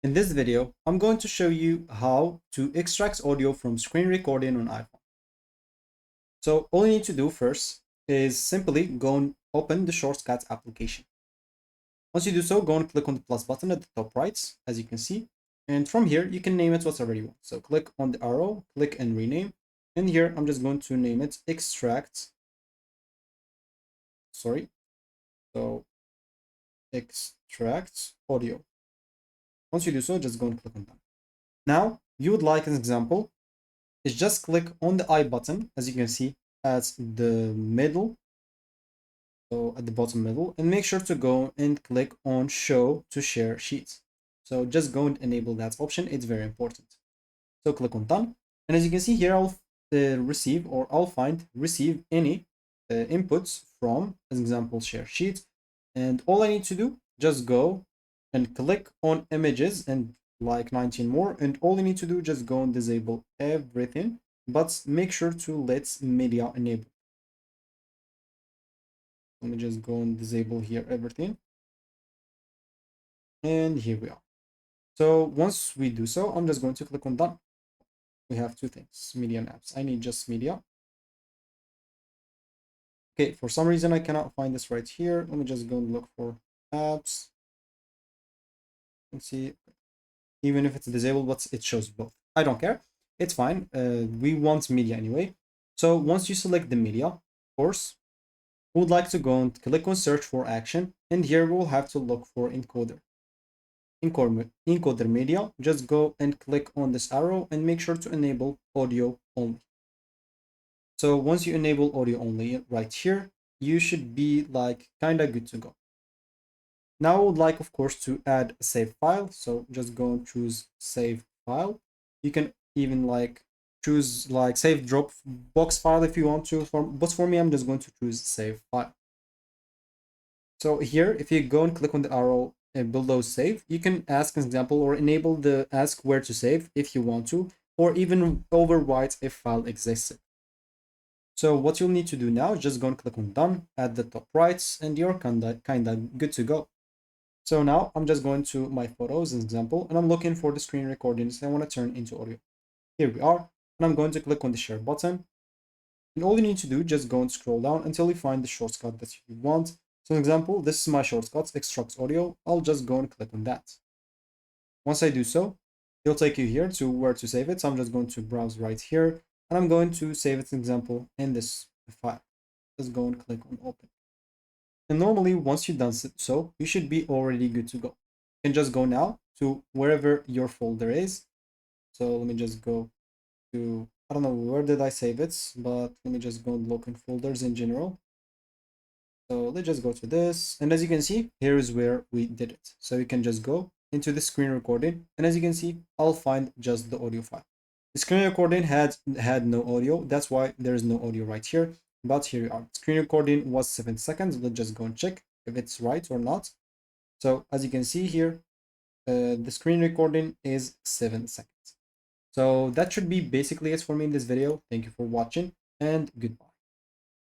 In this video, I'm going to show you how to extract audio from screen recording on iPhone. So all you need to do first is simply go and open the Shortcuts application. Once you do so, go and click on the plus button at the top right, as you can see. And from here, you can name it whatever you want. So click on the arrow, click and rename. And here, I'm just going to name it extract. So extract audio. Once you do so, just go and click on done. Now, you would like an example is just click on the I button, as you can see at the middle, so at the bottom middle, and make sure to go and click on show to share sheets. So just go and enable that option. It's very important. So click on done. And as you can see here, I'll receive any inputs from, as example, share sheet. And all I need to do, just go and click on images and like 19 more. And all you need to do, just go and disable everything, but make sure to let media enable. Let me just go and disable here everything. And here we are. So once we do so, I'm just going to click on done. We have two things, media and apps. I need just media. Okay, for some reason I cannot find this right here. Let me just go and look for apps. Let's see, even if it's disabled, but it shows both. I don't care. It's fine. We want media anyway. So once you select the media, of course, we would like to go and click on search for action. And here we'll have to look for encoder. Encoder media, just go and click on this arrow and make sure to enable audio only. So once you enable audio only right here, you should be like kind of good to go. Now I would like, of course, to add a save file. So just go and choose save file. You can even like choose like save Dropbox file if you want to, but for me, I'm just going to choose save file. So here, if you go and click on the arrow below save, you can ask an example or enable the ask where to save if you want to, or even overwrite if file exists. So what you'll need to do now is just go and click on done at the top right, and you're kinda good to go. So now I'm just going to my photos as example, and I'm looking for the screen recordings I want to turn into audio. Here we are, and I'm going to click on the share button. And all you need to do, just go and scroll down until you find the shortcut that you want. So, for example, this is my shortcut, extract audio. I'll just go and click on that. Once I do so, it'll take you here to where to save it. So I'm just going to browse right here, and I'm going to save its example in this file. Just go and click on open. And normally, once you've done so, you should be already good to go. You can just go now to wherever your folder is. So let me just go to, I don't know, where did I save it, but let me just go and look in folders in general. So let's just go to this. And as you can see, here is where we did it. So you can just go into the screen recording. And as you can see, I'll find just the audio file. The screen recording had no audio. That's why there is no audio right here. But here we are. Screen recording was 7 seconds. Let's just go and check if it's right or not. So as you can see here, the screen recording is 7 seconds. So that should be basically it for me in this video. Thank you for watching and goodbye.